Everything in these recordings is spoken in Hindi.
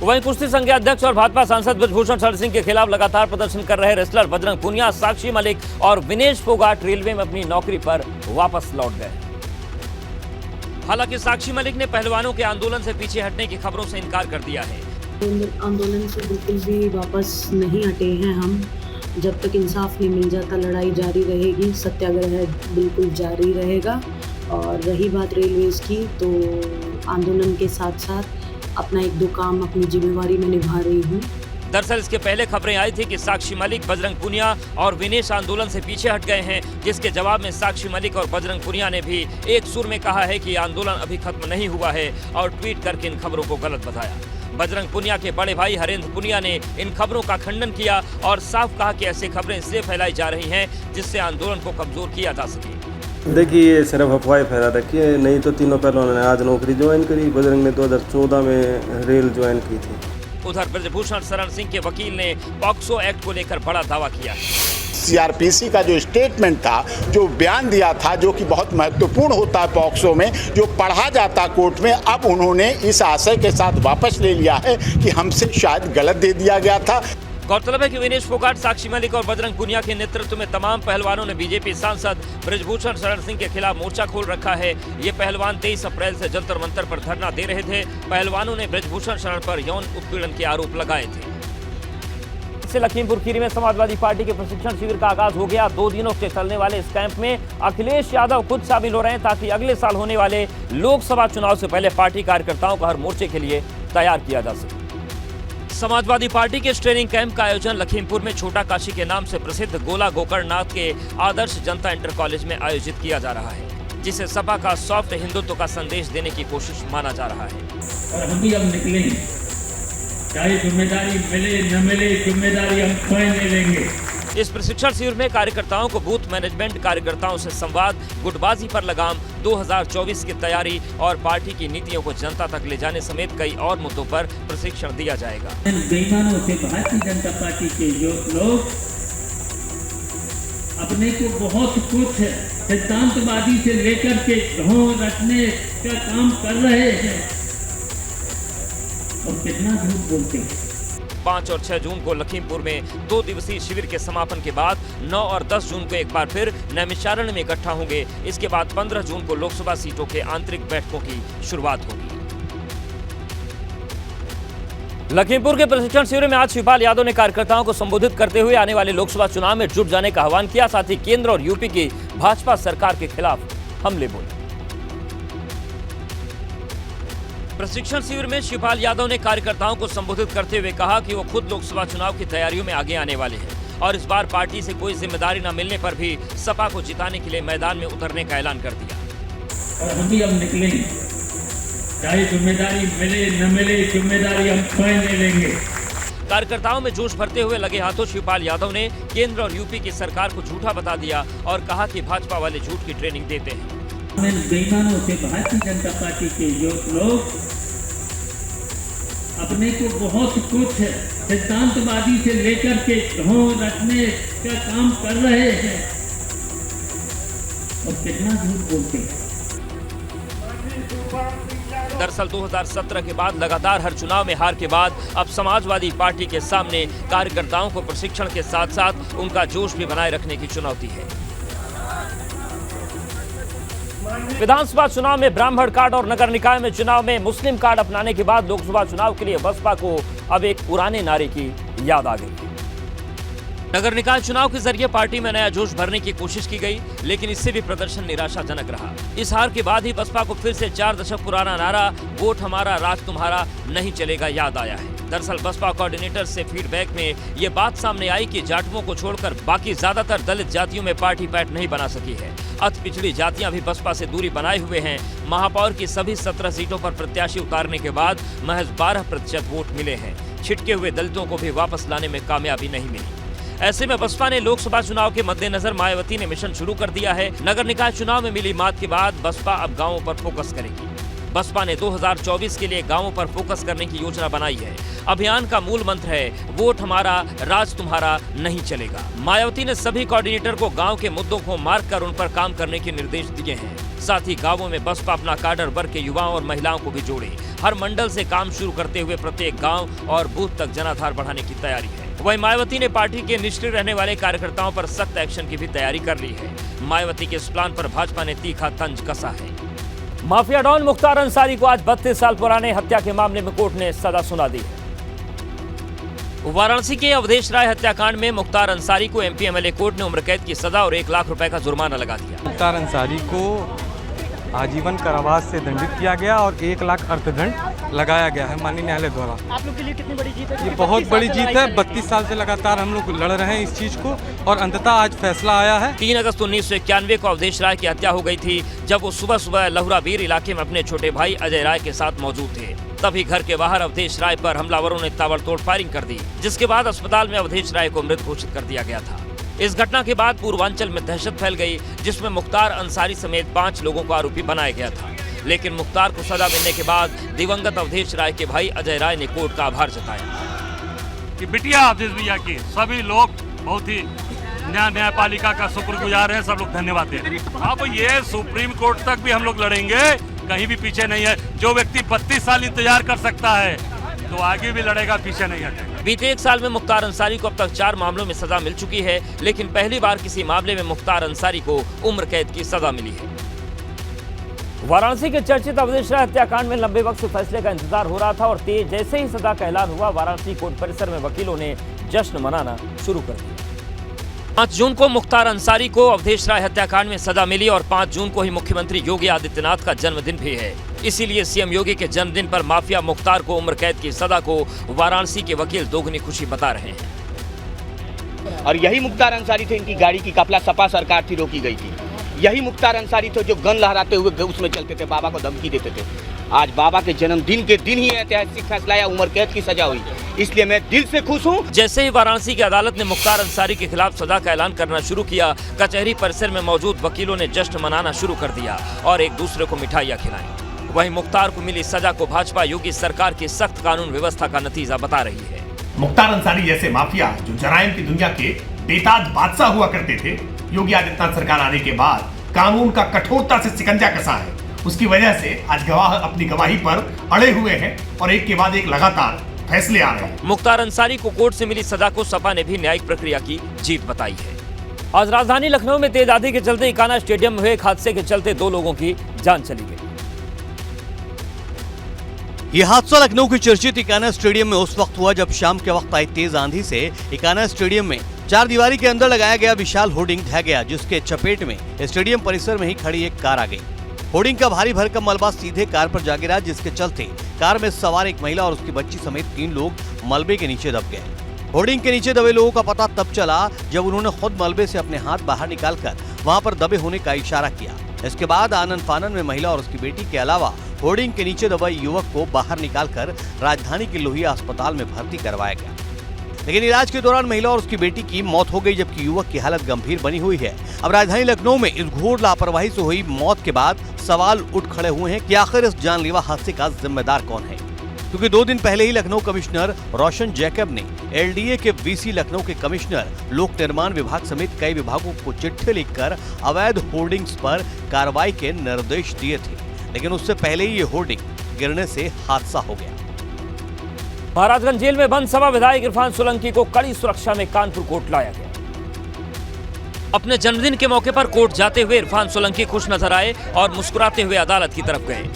वहीं कुश्ती संघ के अध्यक्ष और भाजपा सांसद ब्रजभूषण शरण सिंह के खिलाफ लगातार प्रदर्शन कर रहे रेसलर बजरंग पुनिया, साक्षी मलिक और विनेश फोगाट रेलवे में अपनी नौकरी पर वापस लौट गए। हालांकि साक्षी मलिक ने पहलवानों के आंदोलन से पीछे हटने की खबरों से इनकार कर दिया है। आंदोलन से बिल्कुल भी वापस नहीं हटे हैं हम। जब तक इंसाफ नहीं मिल जाता लड़ाई जारी रहेगी, सत्याग्रह बिल्कुल जारी रहेगा। और रही बात रेलवेज की, तो आंदोलन के साथ साथ अपना एक दो काम अपनी जिम्मेवारी में निभा रही हूँ। दरअसल इसके पहले खबरें आई थी कि साक्षी मलिक, बजरंग पुनिया और विनेश आंदोलन से पीछे हट गए हैं, जिसके जवाब में साक्षी मलिक और बजरंग पुनिया ने भी एक सुर में कहा है कि आंदोलन अभी खत्म नहीं हुआ है और ट्वीट करके इन खबरों को गलत बताया। बजरंग पुनिया के बड़े भाई हरेंद्र पुनिया ने इन खबरों का खंडन किया और साफ कहा कि ऐसी खबरें इसलिए फैलाई जा रही हैं जिससे आंदोलन को कमजोर किया जा सके। देखिए, ये सिर्फ अफवाह फैला रखी है, नहीं तो तीनों पहलवानों ने आज नौकरी ज्वाइन करी। बजरंग ने 2014 में रेल ज्वाइन की थी। उधर ब्रजभूषण शरण सिंह के वकील ने पॉक्सो एक्ट को लेकर बड़ा दावा किया। सीआरपीसी का जो स्टेटमेंट था, जो बयान दिया था, जो कि बहुत महत्वपूर्ण होता है पॉक्सो में, जो पढ़ा जाता कोर्ट में, अब उन्होंने इस आशय के साथ वापस ले लिया है कि हमसे शायद गलत दे दिया गया था। गौरतलब है कि विनेश फोगाट, साक्षी मलिक और बजरंग पुनिया के नेतृत्व में तमाम पहलवानों ने बीजेपी सांसद ब्रजभूषण शरण सिंह के खिलाफ मोर्चा खोल रखा है। ये पहलवान 23 अप्रैल से जंतर मंतर पर धरना दे रहे थे। पहलवानों ने ब्रजभूषण शरण पर यौन उत्पीड़न के आरोप लगाए थे। इससे लखीमपुर खीरी में समाजवादी पार्टी के प्रशिक्षण शिविर का आगाज हो गया। 2 दिनों से चलने वाले इस कैंप में अखिलेश यादव खुद शामिल हो रहे हैं ताकि अगले साल होने वाले लोकसभा चुनाव से पहले पार्टी कार्यकर्ताओं को हर मोर्चे के लिए तैयार किया जा सके। समाजवादी पार्टी के इस ट्रेनिंग कैंप का आयोजन लखीमपुर में छोटा काशी के नाम से प्रसिद्ध गोला गोकर्णनाथ के आदर्श जनता इंटर कॉलेज में आयोजित किया जा रहा है, जिसे सपा का सॉफ्ट हिंदुत्व का संदेश देने की कोशिश माना जा रहा है। और हम भी अब निकलेंगे, चाहे जिम्मेदारी मिले न मिले, जिम्मेदारी हम स्वयं ले लेंगे। इस प्रशिक्षण शिविर में कार्यकर्ताओं को बूथ मैनेजमेंट, कार्यकर्ताओं से संवाद, गुटबाजी पर लगाम, 2024 की तैयारी और पार्टी की नीतियों को जनता तक ले जाने समेत कई और मुद्दों पर प्रशिक्षण दिया जाएगा। बेईमानों से भारतीय जनता पार्टी के जो लोग अपने को बहुत कुछ सिद्धांतवादी से लेकर के ढोंग रखने का काम कर रहे हैं और कितना झूठ बोलते हैं। 5 और 6 जून को लखीमपुर में 2 दिवसीय शिविर के समापन के बाद 9 और 10 जून को एक बार फिर नैमिषारण्य में इकट्ठा होंगे। इसके बाद 15 जून को लोकसभा सीटों के आंतरिक बैठकों की शुरुआत होगी। लखीमपुर के प्रशिक्षण शिविर में आज शिवपाल यादव ने कार्यकर्ताओं को संबोधित करते हुए आने वाले लोकसभा चुनाव में जुट जाने का आह्वान किया। साथ ही केंद्र और यूपी की भाजपा सरकार के खिलाफ हमले बोले। प्रशिक्षण शिविर में शिवपाल यादव ने कार्यकर्ताओं को संबोधित करते हुए कहा कि वो खुद लोकसभा चुनाव की तैयारियों में आगे आने वाले हैं और इस बार पार्टी से कोई जिम्मेदारी न मिलने पर भी सपा को जिताने के लिए मैदान में उतरने का ऐलान कर दिया। और हम भी अब निकलेंगे, चाहे जिम्मेदारी मिले न मिले, जिम्मेदारी हम स्वयं ले लेंगे। कार्यकर्ताओं में जोश भरते हुए लगे हाथों शिवपाल यादव ने केंद्र और यूपी की सरकार को झूठा बता दिया और कहा कि भाजपा वाले झूठ की ट्रेनिंग देते हैं। बेईमानों से भारतीय जनता पार्टी के जो लोग अपने को बहुत कुछ सिद्धांतवादी से लेकर के ढोंग रखने का काम कर रहे हैं और कितना झूठ बोलते हैं। दरअसल 2017 के बाद लगातार हर चुनाव में हार के बाद अब समाजवादी पार्टी के सामने कार्यकर्ताओं को प्रशिक्षण के साथ साथ उनका जोश भी बनाए रखने की चुनौती है। विधानसभा चुनाव में ब्राह्मण कार्ड और नगर निकाय में चुनाव में मुस्लिम कार्ड अपनाने के बाद लोकसभा चुनाव के लिए बसपा को अब एक पुराने नारे की याद आ गई। नगर निकाय चुनाव के जरिए पार्टी में नया जोश भरने की कोशिश की गई, लेकिन इससे भी प्रदर्शन निराशाजनक रहा। इस हार के बाद ही बसपा को फिर से 4 दशक पुराना नारा वोट हमारा राज तुम्हारा नहीं चलेगा याद आया है। दरअसल बसपा कोऑर्डिनेटर से फीडबैक में ये बात सामने आई कि जाटवों को छोड़कर बाकी ज्यादातर दलित जातियों में पार्टी पैठ नहीं बना सकी है। अति पिछड़ी जातियां भी बसपा से दूरी बनाए हुए हैं। महापौर की सभी 17 सीटों पर प्रत्याशी उतारने के बाद महज 12% वोट मिले हैं। छिटके हुए दलितों को भी वापस लाने में कामयाबी नहीं मिली। ऐसे में बसपा ने लोकसभा चुनाव के मद्देनजर मायावती ने मिशन शुरू कर दिया है। नगर निकाय चुनाव में मिली मात के बाद बसपा अब गांवों पर फोकस करेगी। बसपा ने 2024 के लिए गांवों पर फोकस करने की योजना बनाई है। अभियान का मूल मंत्र है वोट हमारा राज तुम्हारा नहीं चलेगा। मायावती ने सभी कोऑर्डिनेटर को गांव के मुद्दों को मार्क कर उन पर काम करने के निर्देश दिए हैं। साथ ही गांवों में बसपा अपना काडर वर्ग के युवाओं और महिलाओं को भी जोड़े। हर मंडल से काम शुरू करते हुए प्रत्येक गांव और बूथ तक जनाधार बढ़ाने की तैयारी है। वहीं मायावती ने पार्टी के निष्क्रिय रहने वाले कार्यकर्ताओं पर सख्त एक्शन की भी तैयारी कर ली है। मायावती के इस प्लान पर भाजपा ने तीखा तंज कसा है। माफिया डॉन मुख्तार अंसारी को आज 32 साल पुराने हत्या के मामले में कोर्ट ने सजा सुना दी है। वाराणसी के अवधेश राय हत्याकांड में मुख्तार अंसारी को एमपी एमएलए कोर्ट ने उम्र कैद की सजा और 1 लाख रुपए का जुर्माना लगा दिया। मुख्तार अंसारी को आजीवन कारावास से दंडित किया गया और 1 लाख अर्थदंड लगाया गया है माननीय न्यायालय द्वारा। आप लोग के लिए कितनी बड़ी जीत है? ये बहुत बड़ी जीत है। 32 साल से लगातार हम लोग लड़ रहे हैं इस चीज को और अंततः आज फैसला आया है। 3 अगस्त 1991 को अवधेश राय की हत्या हो गई थी, जब वो सुबह सुबह लहुराबीर इलाके में अपने छोटे भाई अजय राय के साथ मौजूद थे। तभी घर के बाहर अवधेश राय पर हमलावरों ने ताबड़तोड़ फायरिंग कर दी, जिसके बाद अस्पताल में अवधेश राय को मृत घोषित कर दिया गया था। इस घटना के बाद पूर्वांचल में दहशत फैल गई, जिसमें मुख्तार अंसारी समेत 5 लोगों को आरोपी बनाया गया था। लेकिन मुख्तार को सजा मिलने के बाद दिवंगत अवधेश राय के भाई अजय राय ने कोर्ट का आभार जताया कि बिटिया अवधेश भैया की सभी लोग बहुत ही न्यायपालिका का शुक्रगुजार है। सब लोग धन्यवाद देते हैं। अब ये सुप्रीम कोर्ट तक भी हम लोग लड़ेंगे, कहीं भी पीछे नहीं है। जो व्यक्ति 32 साल इंतजार कर सकता है तो आगे भी लड़ेगा, पीछे नहीं हटेगा। बीते 1 साल में मुख्तार अंसारी को अब तक 4 मामलों में सजा मिल चुकी है, लेकिन पहली बार किसी मामले में मुख्तार अंसारी को उम्र कैद की सजा मिली है। वाराणसी के चर्चित अवधेश राय हत्याकांड में लंबे वक्त से फैसले का इंतजार हो रहा था और जैसे ही सजा का ऐलान हुआ, वाराणसी कोर्ट परिसर में वकीलों ने जश्न मनाना शुरू कर दिया। 5 जून को मुख्तार अंसारी को अवधेश राय हत्याकांड में सजा मिली और 5 जून को ही मुख्यमंत्री योगी आदित्यनाथ का जन्मदिन भी है। इसीलिए सीएम योगी के जन्मदिन पर माफिया मुख्तार को उम्र कैद की सजा को वाराणसी के वकील दोगुनी खुशी बता रहे हैं। और यही मुख्तार अंसारी थे, इनकी गाड़ी की कपला सपा सरकार थी, रोकी गई थी। यही मुख्तार अंसारी थे जो गन लहराते हुए उसमें चलते थे, बाबा को धमकी देते थे। आज बाबा के जन्मदिन के दिन ही ऐतिहासिक फैसला या उम्र कैद की सजा हुई, इसलिए मैं दिल से खुश हूँ। जैसे ही वाराणसी की अदालत ने मुख्तार अंसारी के खिलाफ सजा का ऐलान करना शुरू किया, कचहरी परिसर में मौजूद वकीलों ने जश्न मनाना शुरू कर दिया और एक दूसरे को मिठाइयाँ खिलाई। वहीं मुख्तार को मिली सजा को भाजपा योगी सरकार की सख्त कानून व्यवस्था का नतीजा बता रही है। मुख्तार अंसारी जैसे माफिया जो जराइम की दुनिया के बेताज बादशाह हुआ करते थे, योगी आदित्यनाथ सरकार आने के बाद कानून का कठोरता से शिकंजा कसा है। उसकी वजह से आज गवाह अपनी गवाही पर अड़े हुए हैं और एक के बाद एक लगातार फैसले आ रहे हैं। मुख्तार अंसारी को कोर्ट से मिली सजा को सपा ने भी न्यायिक प्रक्रिया की जीत बताई है। आज राजधानी लखनऊ में तेज आंधी के चलते इकाना स्टेडियम में हुए एक हादसे के चलते 2 लोगों की जान चली गई। यह हादसा लखनऊ के चर्चित इकाना स्टेडियम में उस वक्त हुआ जब शाम के वक्त आई तेज आंधी से इकाना स्टेडियम में 4 दीवारी के अंदर लगाया गया विशाल होर्डिंग ढह गया, जिसके चपेट में स्टेडियम परिसर में ही खड़ी एक कार आ गई। होर्डिंग का भारी भरकम मलबा सीधे कार पर जा गिरा, जिसके चलते कार में सवार एक महिला और उसकी बच्ची समेत 3 लोग मलबे के नीचे दब गए। होर्डिंग के नीचे दबे लोगों का पता तब चला जब उन्होंने खुद मलबे से अपने हाथ बाहर निकालकर वहां पर दबे होने का इशारा किया। इसके बाद आनन फानन में महिला और उसकी बेटी के अलावा होर्डिंग के नीचे दबे युवक को बाहर निकालकर राजधानी के लोहिया अस्पताल में भर्ती करवाया गया, लेकिन इलाज के दौरान महिला और उसकी बेटी की मौत हो गई, जबकि युवक की हालत गंभीर बनी हुई है। अब राजधानी लखनऊ में इस घोर लापरवाही से हुई मौत के बाद सवाल उठ खड़े हुए हैं कि आखिर इस जानलेवा हादसे का जिम्मेदार कौन है, क्योंकि 2 दिन पहले ही लखनऊ कमिश्नर रोशन जैकब ने एलडीए के वीसी लखनऊ के कमिश्नर लोक निर्माण विभाग समेत कई विभागों को चिट्ठी लिखकर अवैध होर्डिंग्स पर कार्रवाई के निर्देश दिए थे, लेकिन उससे पहले ही ये होर्डिंग गिरने से हादसा हो गया। महाराजगंज जेल में बंद सपा विधायक इरफान सोलंकी को कड़ी सुरक्षा में कानपुर कोर्ट लाया गया। अपने जन्मदिन के मौके पर कोर्ट जाते हुए इरफान सोलंकी खुश नजर आए और मुस्कुराते हुए अदालत की तरफ गए।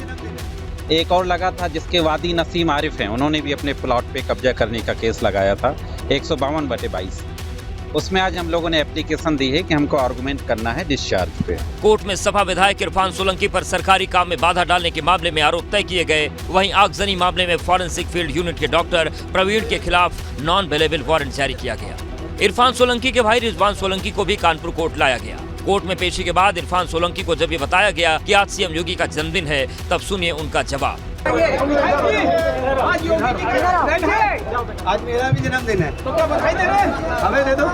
एक और लगा था जिसके वादी नसीम आरिफ हैं, उन्होंने भी अपने प्लॉट पे कब्जा करने का केस लगाया था 152/22। उसमें आज हम लोगों ने एप्लीकेशन दी है कि हमको आर्गुमेंट करना है डिस्चार्ज पे। कोर्ट में सपा विधायक इरफान सोलंकी पर सरकारी काम में बाधा डालने के मामले में आरोप तय किए गए। वहीं आगजनी मामले में फॉरेंसिक फील्ड यूनिट के डॉक्टर प्रवीण के खिलाफ नॉन अवेलेबल वारंट जारी किया गया। इरफान सोलंकी के भाई रिजवान सोलंकी को भी कानपुर कोर्ट लाया गया। कोर्ट में पेशी के बाद इरफान सोलंकी को जब ये बताया गया कि आज सीएम योगी का जन्मदिन है, तब सुनिए उनका जवाब। आज योगी जी का जन्मदिन है। आज मेरा भी जन्मदिन है तो क्या बधाई दे रहे हैं? हमें दे दो।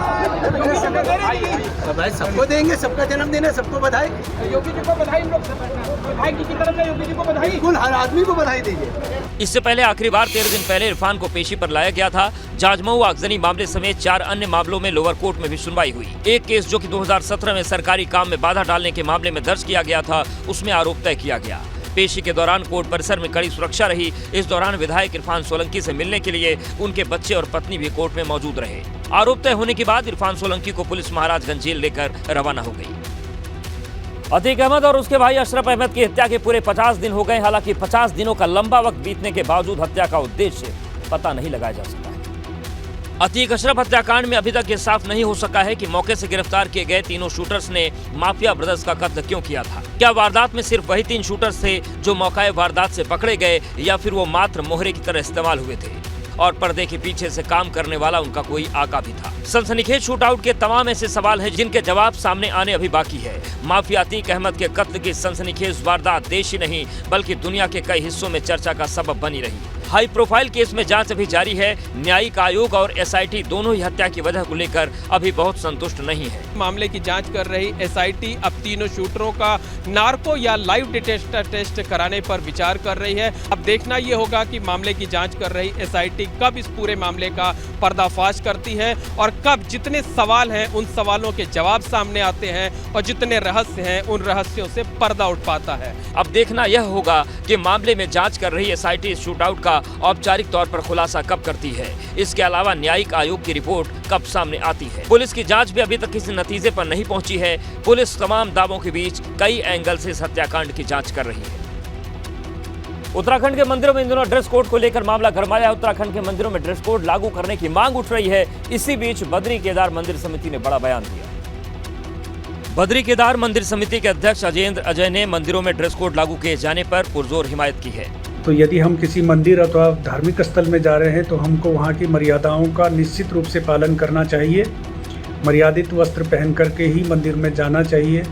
बधाई सबको देंगे, सबका जन्मदिन है, सबको बधाई। योगी जी को बधाई, विधायक की तरफ से योगी जी को बधाई, बिल्कुल हर आदमी को बधाई दीजिए। इससे पहले आखिरी बार 13 दिन पहले इरफान को पेशी पर लाया गया था। जाजमऊ आगजनी मामले समेत 4 अन्य मामलों में लोअर कोर्ट में भी सुनवाई हुई। एक केस जो कि 2017 में सरकारी काम में बाधा डालने के मामले में दर्ज किया गया था, उसमें आरोप तय किया गया। पेशी के दौरान कोर्ट परिसर में कड़ी सुरक्षा रही। इस दौरान विधायक इरफान सोलंकी से मिलने के लिए उनके बच्चे और पत्नी भी कोर्ट में मौजूद रहे। आरोप तय होने के बाद इरफान सोलंकी को पुलिस महाराजगंज जेल लेकर रवाना हो गई। अतीक अहमद और उसके भाई अशरफ अहमद की हत्या के पूरे 50 दिन हो गए। हालांकि 50 दिनों का लंबा वक्त बीतने के बावजूद हत्या का उद्देश्य पता नहीं लगाया जा सका है। अतीक अशरफ हत्याकांड में अभी तक ये साफ नहीं हो सका है कि मौके से गिरफ्तार किए गए तीनों शूटर्स ने माफिया ब्रदर्स का कत्ल क्यों किया था। क्या वारदात में सिर्फ वही 3 शूटर्स थे जो मौके वारदात से पकड़े गए, या फिर वो मात्र मोहरे की तरह इस्तेमाल हुए थे और पर्दे के पीछे से काम करने वाला उनका कोई आका भी था। सनसनीखेज शूटआउट के तमाम ऐसे सवाल हैं जिनके जवाब सामने आने अभी बाकी है। माफिया अतीक अहमद के कत्ल की सनसनीखेज वारदात देश ही नहीं बल्कि दुनिया के कई हिस्सों में चर्चा का सबब बनी रही। हाई प्रोफाइल केस में जांच अभी जारी है। न्यायिक आयोग और एसआईटी दोनों ही हत्या की वजह को लेकर अभी बहुत संतुष्ट नहीं है। मामले की जांच कर रही एसआईटी अब तीनों शूटरों का नार्को या लाइव डिटेक्टर टेस्ट कराने पर विचार कर रही है। अब देखना ये होगा कि मामले की जांच कर रही एसआईटी कब इस पूरे मामले का पर्दाफाश करती है और कब जितने सवाल हैं उन सवालों के जवाब सामने आते हैं और जितने रहस्य हैं उन रहस्यों से पर्दा उठ पाता है। अब देखना यह होगा कि मामले में जांच कर रही एसआईटी शूटआउट का औपचारिक तौर पर खुलासा कब करती है। इसके अलावा न्यायिक आयोग की रिपोर्ट कब सामने आती है। पुलिस की जांच भी अभी तक किसी नतीजे पर नहीं पहुंची है। पुलिस तमाम दावों के बीच कई एंगल से इस हत्याकांड की जांच कर रही है। उत्तराखंड के मंदिरों में इन दिनों ड्रेस कोड को लेकर मामला गरमाया। उत्तराखंड के मंदिरों में ड्रेस कोड लागू करने की मांग उठ रही है। इसी बीच बद्री केदार मंदिर समिति ने बड़ा बयान दिया। बद्री केदार मंदिर समिति के अध्यक्ष अजेंद्र अजय ने मंदिरों में ड्रेस कोड लागू किए जाने पर पुरजोर हिमायत की है। तो यदि हम किसी मंदिर अथवा धार्मिक स्थल में जा रहे हैं तो हमको वहाँ की मर्यादाओं का निश्चित रूप से पालन करना चाहिए। मर्यादित वस्त्र पहन करके ही मंदिर में जाना चाहिए।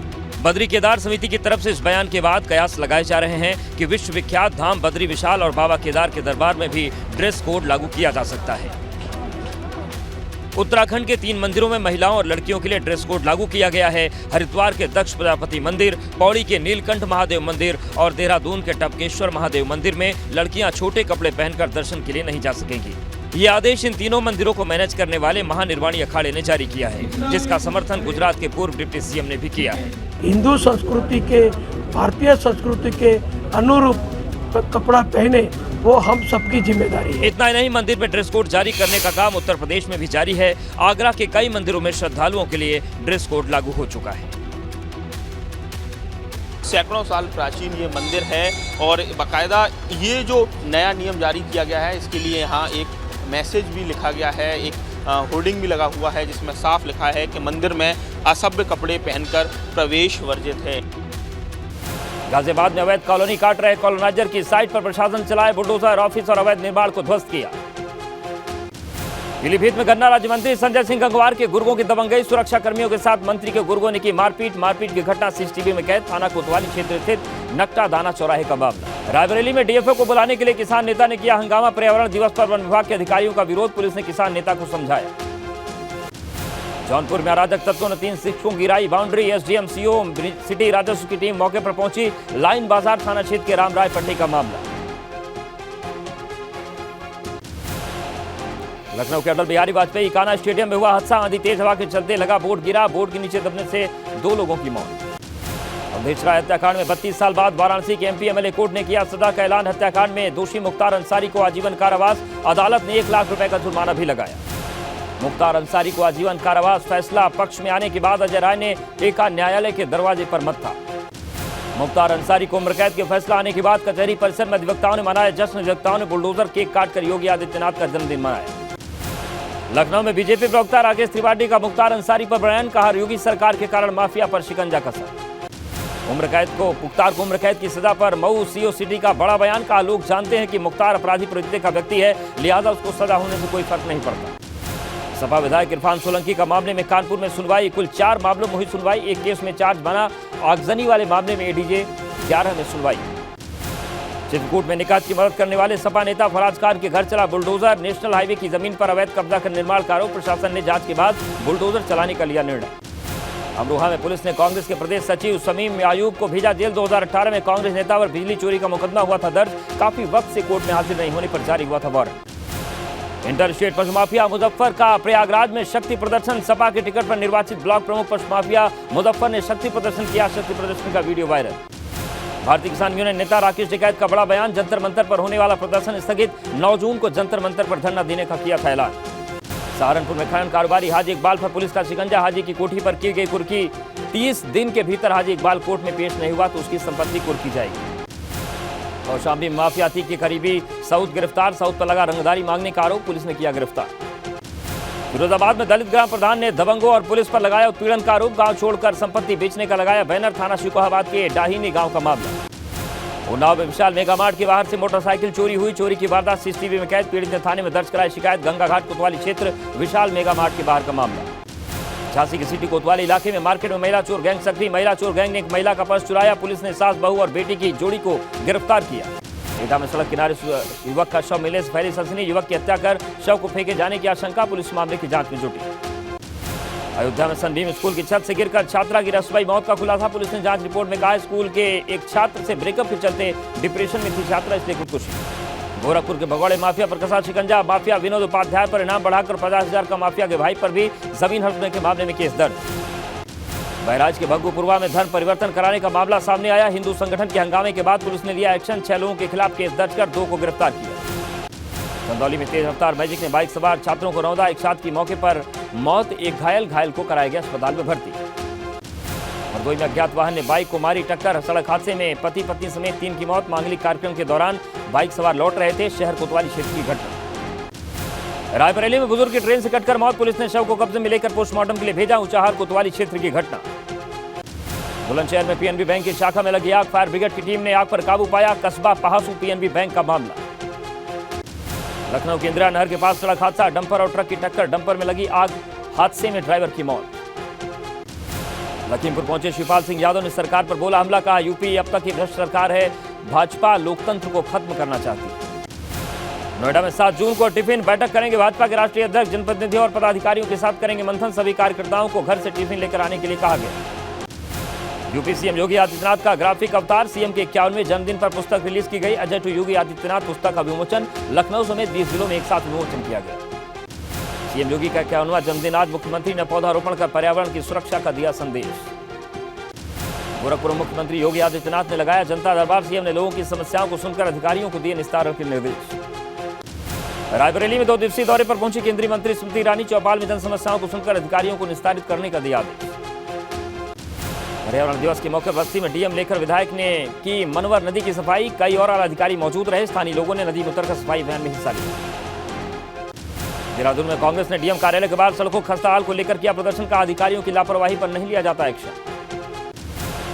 बद्री केदार समिति की तरफ से इस बयान के बाद कयास लगाए जा रहे हैं कि विश्व विख्यात धाम बद्री विशाल और बाबा केदार के दरबार में भी ड्रेस कोड लागू किया जा सकता है। उत्तराखंड के 3 मंदिरों में महिलाओं और लड़कियों के लिए ड्रेस कोड लागू किया गया है। हरिद्वार के दक्ष प्रजापति मंदिर, पौड़ी के नीलकंठ महादेव मंदिर और देहरादून के टपकेश्वर महादेव मंदिर में लड़कियां छोटे कपड़े पहनकर दर्शन के लिए नहीं जा सकेंगी। ये आदेश इन तीनों मंदिरों को मैनेज करने वाले महानिर्वाणी अखाड़े ने जारी किया है, जिसका समर्थन गुजरात के पूर्व डिप्टी सीएम ने भी किया है। हिंदू संस्कृति के, भारतीय संस्कृति के अनुरूप कपड़ा पहने, वो हम सबकी जिम्मेदारी है। इतना ही नहीं, मंदिर में ड्रेस कोड जारी करने का काम उत्तर प्रदेश में भी जारी है। आगरा के कई मंदिरों में श्रद्धालुओं के लिए ड्रेस कोड लागू हो चुका है। सैकड़ों साल प्राचीन ये मंदिर है और बाकायदा ये जो नया नियम जारी किया गया है इसके लिए यहाँ एक मैसेज भी लिखा गया है, एक होर्डिंग भी लगा हुआ है जिसमें साफ लिखा है कि मंदिर में असभ्य कपड़े पहनकर प्रवेश वर्जित है। गाजियाबाद में अवैध कॉलोनी काट रहे कॉलोनाइजर की साइट पर प्रशासन चलाए बुलडोजर, ऑफिस और अवैध निर्माण को ध्वस्त किया। पीलीभीत में गन्ना राज्य मंत्री संजय सिंह गंगवार के गुर्गों की दबंगई, सुरक्षा कर्मियों के साथ मंत्री के गुर्गों ने की मारपीट की घटना सीसीटीवी में कैद। थाना कोतवाली क्षेत्र स्थित नकटा दाना चौराहे का मामला। रायबरेली में डीएफओ को बुलाने के लिए किसान नेता ने किया हंगामा। पर्यावरण दिवस पर वन विभाग के अधिकारियों का विरोध, पुलिस ने किसान नेता को समझाया। जौनपुर में अराजक तत्वों ने 3 शिक्षकों की गिराई बाउंड्री। एसडीएम सीओ सिटी राजस्व की टीम मौके पर पहुंची। लाइन बाजार थाना क्षेत्र के रामराय पट्टी का मामला। लखनऊ के अटल बिहारी वाजपेयी इकाना स्टेडियम में हुआ हादसा। आंधी तेज हवा के चलते लगा बोर्ड गिरा, बोर्ड के नीचे दबने से 2 लोगों की मौत। अवधेश राय हत्याकांड में 32 साल बाद वाराणसी के एमपी एमएलए कोर्ट ने किया सजा का ऐलान। हत्याकांड में दोषी मुख्तार अंसारी को आजीवन कारावास, अदालत ने 1 लाख रुपए का जुर्माना भी लगाया। मुख्तार अंसारी को आजीवन कारावास, फैसला पक्ष में आने के बाद अजय राय ने टेका न्यायालय के दरवाजे पर मत्था। मुख्तार अंसारी को उम्र कैद के फैसला आने के बाद कचहरी परिसर में अधिवक्ताओं ने मनाया जश्न। अधिवक्ताओं ने बुलडोजर केक काटकर योगी आदित्यनाथ का जन्मदिन मनाया। लखनऊ में बीजेपी प्रवक्ता राकेश त्रिपाठी का मुख्तार अंसारी पर बयान, कहा योगी सरकार के कारण माफिया पर शिकंजा कसा। मुख्तार को उम्र कैद की सजा पर मऊ सीओ सिटी का बड़ा बयान, कहा लोग जानते हैं कि मुख्तार अपराधी प्रवृत्ति का व्यक्ति है, लिहाजा उसको सजा होने से कोई फर्क नहीं पड़ता। सपा विधायक इरफान सोलंकी का मामले में कानपुर में सुनवाई। कुल 4 मामलों में हुई सुनवाई। एक केस में चार्ज बना। आगजनी वाले मामले में एडीजे 11 में सुनवाई। चित्रकूट में निकात की मदद करने वाले सपा नेता फराज खान के घर चला बुलडोजर। नेशनल हाईवे की जमीन पर अवैध कब्जा कर निर्माण का आरोप। प्रशासन ने जांच के बाद बुलडोजर चलाने का लिया निर्णय। अमरोहा में पुलिस ने कांग्रेस के प्रदेश सचिव समीम आयूब को भेजा जेल। 2018 में कांग्रेस नेता पर बिजली चोरी का मुकदमा हुआ था दर्ज। काफी वक्त से कोर्ट में हाजिर नहीं होने पर जारी हुआ था वारंट। इंटरस्टेट पशु माफिया मुजफ्फर का प्रयागराज में शक्ति प्रदर्शन। सपा के टिकट पर निर्वाचित ब्लॉक प्रमुख पशु माफिया मुजफ्फर ने शक्ति प्रदर्शन किया। शक्ति प्रदर्शन का वीडियो वायरल। भारतीय किसान यूनियन नेता राकेश टिकैत का बड़ा बयान। जंतर मंतर पर होने वाला प्रदर्शन स्थगित। 9 जून को जंतर मंतर पर धरना देने का किया था ऐलान। सहारनपुर में खनन कारोबारी हाजी इकबाल पर पुलिस का शिकंजा। हाजी की कोठी पर की गई कुर्की। 30 दिन के भीतर हाजी इकबाल कोर्ट में पेश नहीं हुआ तो उसकी संपत्ति कुर्की जाएगी। और शामली माफिया अतीक के करीबी सऊद गिरफ्तार। सऊद पर लगा रंगदारी मांगने का आरोप। पुलिस ने किया गिरफ्तार। फिरोजाबाद में दलित ग्राम प्रधान ने दबंगों और पुलिस पर लगाया उत्पीड़न का आरोप। गांव छोड़कर संपत्ति बेचने का लगाया बैनर। थाना शिकोहाबाद के डाहिनी गांव का मामला। उन्नाव में विशाल मेगा मार्ट के बाहर से मोटरसाइकिल चोरी हुई। चोरी की वारदात सीसीटीवी में कैद। पीड़ित ने थाने में दर्ज कराई शिकायत। गंगा घाट कोतवाली क्षेत्र विशाल मेगा मार्ट के बाहर का मामला। झांसी के सिटी कोतवाली इलाके में मार्केट में महिला चोर गैंग सक्रिय। महिला चोर गैंग ने एक महिला का पर्स चुराया। पुलिस ने सास बहू और बेटी की जोड़ी को गिरफ्तार किया। एटा में सड़क किनारे युवक का शव मिलने से फैली सनसनी। युवक की हत्या कर शव को फेंके जाने की आशंका। पुलिस मामले की जांच में जुटी। अयोध्या में सनभीम स्कूल की छत से गिरकर छात्रा की रहस्यमयी मौत का खुलासा। पुलिस ने जांच रिपोर्ट में कहा स्कूल के एक छात्र से ब्रेकअप के चलते डिप्रेशन में थी छात्रा, इसलिए खुदकुशी। गोरखपुर के भगौड़े माफिया पर कसा शिकंजा। माफिया विनोद उपाध्याय पर इनाम बढ़ाकर 50,000 का माफिया के भाई पर भी जमीन हड़पने के मामले में केस दर्ज। बहराइच के भग्गूपुरवा में धर्म परिवर्तन कराने का मामला सामने आया। हिंदू संगठन के हंगामे के बाद पुलिस ने लिया एक्शन। 6 लोगों के खिलाफ केस दर्ज कर 2 को गिरफ्तार किया। चंदौली में तेज रफ्तार मैजिक ने बाइक सवार छात्रों को रौंदा। एक छात्र की मौके पर मौत। एक घायल को कराया गया अस्पताल में भर्ती। हरदोई में अज्ञात वाहन ने बाइक को मारी टक्कर। सड़क हादसे में पति पत्नी समेत 3 की मौत। मांगलिक कार्यक्रम के दौरान बाइक सवार लौट रहे थे। शहर कोतवाली क्षेत्र की घटना। रायबरेली में बुजुर्ग की ट्रेन से कटकर मौत। पुलिस ने शव को कब्जे में लेकर पोस्टमार्टम के लिए भेजा। ऊंचाहार कोतवाली क्षेत्र की घटना। बुलंदशहर में पीएनबी बैंक की शाखा में लगी आग। फायर ब्रिगेड की टीम ने आग पर काबू पाया। कस्बा पहासू पीएनबी बैंक का मामला। लखनऊ के इंदिरा नहर के पास सड़क हादसा। डंपर और ट्रक की टक्कर। डंपर में लगी आग। हादसे में ड्राइवर की मौत। लखीमपुर पहुंचे शिवपाल सिंह यादव ने सरकार पर बोला हमला। कहा यूपी अब तक की भ्रष्ट सरकार है। भाजपा लोकतंत्र को खत्म करना चाहती है। नोएडा में 7 जून को टिफिन बैठक करेंगे भाजपा के राष्ट्रीय अध्यक्ष। जनप्रतिनिधियों और पदाधिकारियों के साथ करेंगे मंथन। सभी कार्यकर्ताओं को घर से टिफिन लेकर आने के लिए कहा गया। यूपी सीएम योगी आदित्यनाथ का ग्राफिक अवतार। सीएम के 51वें जन्मदिन पर पुस्तक रिलीज की गई। अजय टू योगी आदित्यनाथ पुस्तक का विमोचन। लखनऊ समेत 20 जिलों में एक साथ विमोचन किया गया। सीएम योगी का 51वां जन्मदिन आज। मुख्यमंत्री ने पौधारोपण कर पर्यावरण की सुरक्षा का दिया संदेश। गोरखपुर मुख्यमंत्री योगी आदित्यनाथ ने लगाया जनता दरबार। सीएम ने लोगों की समस्याओं को सुनकर अधिकारियों को दिए निस्तारण के निर्देश। रायबरेली में 2 दिवसीय दौरे पर पहुंची केंद्रीय मंत्री स्मृति ईरानी। चौपाल में जन समस्याओं को सुनकर अधिकारियों को निस्तारित करने का दिया आदेश। पर्यावरण दिवस के मौके पर बस्ती में डीएम लेकर विधायक ने की मनवर नदी की सफाई। कई और अधिकारी मौजूद रहे। स्थानीय लोगों ने नदी में उतरकर सफाई अभियान में हिस्सा लिया। देहरादून में कांग्रेस ने डीएम कार्यालय के बाद सड़कों खस्ता हाल को लेकर किया प्रदर्शन। का अधिकारियों की लापरवाही पर नहीं लिया जाता एक्शन।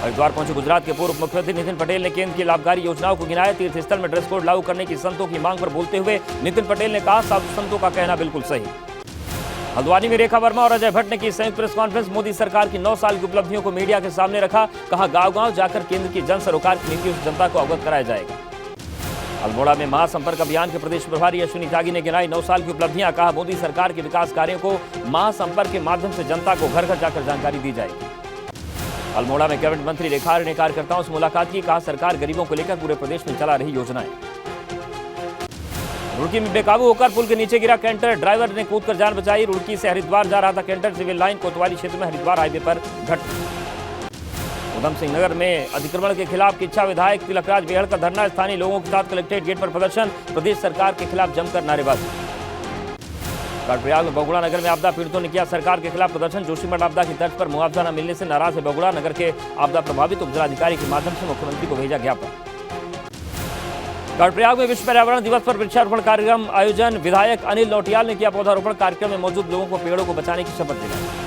हरिद्वार पहुंचे गुजरात के पूर्व मुख्यमंत्री नितिन पटेल ने केंद्र की लाभकारी योजनाओं को गिनाया। तीर्थ स्थल में ड्रेस कोड लागू करने की संतों की मांग पर बोलते हुए नितिन पटेल ने कहा साधु संतों का कहना बिल्कुल सही। हल्द्वानी में रेखा वर्मा और अजय भट्ट ने की संयुक्त प्रेस कॉन्फ्रेंस। मोदी सरकार की 9 साल की उपलब्धियों को मीडिया के सामने रखा। कहा गांव-गांव जाकर केंद्र की जन सरोकार की नीतियों से जनता को अवगत कराया जाएगा। अल्मोड़ा में महासंपर्क अभियान के प्रदेश प्रभारी अश्विनी त्यागी ने गिनाई 9 साल की उपलब्धियां। कहा मोदी सरकार के विकास कार्यों को महासंपर्क के माध्यम से जनता को घर घर जाकर जानकारी दी जाएगी। अल्मोड़ा में कैबिनेट मंत्री रेखा ने कार्यकर्ताओं से मुलाकात की। कहा सरकार गरीबों को लेकर पूरे प्रदेश में चला रही योजनाएं। रुड़की में बेकाबू होकर पुल के नीचे गिरा कैंटर। ड्राइवर ने कूदकर जान बचाई। रुड़की से हरिद्वार जा रहा था कैंटर। सिविल लाइन कोतवाली क्षेत्र में हरिद्वार हाईवे पर घटना। उधम सिंह नगर में अतिक्रमण के खिलाफ किच्छा विधायक तिलकराज बेहड़ का धरना। स्थानीय लोगों के साथ कलेक्ट्रेट गेट पर प्रदर्शन। प्रदेश सरकार के खिलाफ जमकर नारेबाजी। कर्णप्रयाग में बगुड़ा नगर में आपदा पीड़ितों ने किया सरकार के खिलाफ प्रदर्शन। जोशीमठ आपदा की तर्ज पर मुआवजा न मिलने से नाराज है बगुड़ा नगर के आपदा प्रभावित। उपजिलाधिकारी के माध्यम से मुख्यमंत्री को भेजा ज्ञापन। कर्णप्रयाग में विश्व पर्यावरण दिवस पर वृक्षारोपण कार्यक्रम आयोजन। विधायक अनिल लौटियाल ने किया पौधारोपण। कार्यक्रम में मौजूद लोगों को पेड़ों को बचाने की शपथ दिलाई।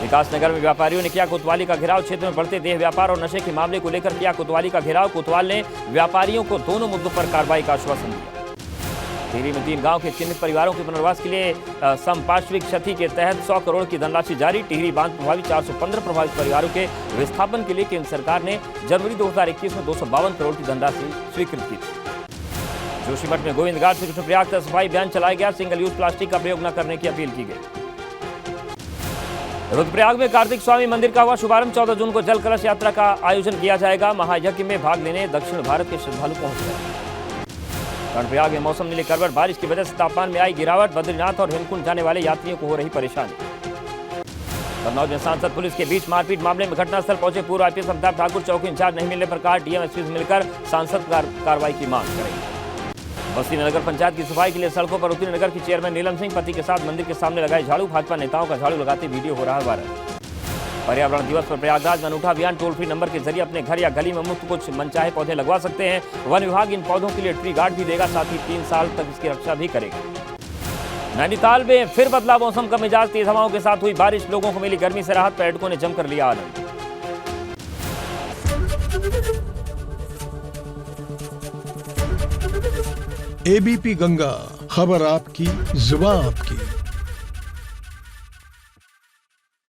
विकासनगर में व्यापारियों ने किया कोतवाली का घेराव। क्षेत्र में बढ़ते देह व्यापार और नशे के मामले को लेकर किया कोतवाली का घेराव। कोतवाल ने व्यापारियों को दोनों मुद्दों पर कार्रवाई का आश्वासन दिया। टिहरी में 3 गांव के चिन्हित परिवारों के पुनर्वास के लिए संपार्श्विक क्षति के तहत 100 करोड़ की धनराशि जारी। टिहरी बांध प्रभावित 415 प्रभावित परिवारों के विस्थापन के लिए केंद्र सरकार ने जनवरी 2021 में 252 करोड़ की धनराशि स्वीकृत की थी। जोशीमठ में गोविंद घाट से कृष्णप्रयाग तक सफाई अभियान चलाया गया। सिंगल यूज प्लास्टिक का प्रयोग न करने की अपील की गई। रुद्रप्रयाग में कार्तिक स्वामी मंदिर का हुआ शुभारंभ। 14 जून को जल कलश यात्रा का आयोजन किया जाएगा। महायज्ञ में भाग लेने दक्षिण भारत के श्रद्धालु पहुंच गए। कर्णप्रयाग में मौसम नीले करवट। बारिश की वजह से तापमान में आई गिरावट। बद्रीनाथ और हेमकुंड जाने वाले यात्रियों को हो रही परेशानी। कन्नौज में सांसद पुलिस के बीच मारपीट मामले में घटनास्थल पहुंचे पूर्व IPS अमिताभ ठाकुर। चौकी इंचार्ज नहीं मिलने पर कहा DM SP से मिलकर सांसद कार्रवाई की मांग करेंगे। बस्ती में नगर पंचायत की सफाई के लिए सड़कों पर उतरी नगर की चेयरमैन नीलम सिंह। पति के साथ मंदिर के सामने लगाए झाड़ू। भाजपा नेताओं का झाड़ू लगाते वीडियो हो रहा है वायरल। पर्यावरण दिवस पर प्रयागराज में अनूठा अभियान। टोल फ्री नंबर के जरिए अपने घर या गली में मुफ्त कुछ मनचाहे पौधे लगवा सकते हैं। वन विभाग इन पौधों के लिए ट्री गार्ड भी देगा, साथ ही 3 साल तक इसकी रक्षा भी करेगा। नैनीताल में फिर बदला मौसम का मिजाज। तेज हवाओं के साथ हुई बारिश। लोगों को मिली गर्मी से राहत। पर्यटकों ने जमकर लिया आनंद। ABP गंगा, खबर आपकी, जुबान आपकी।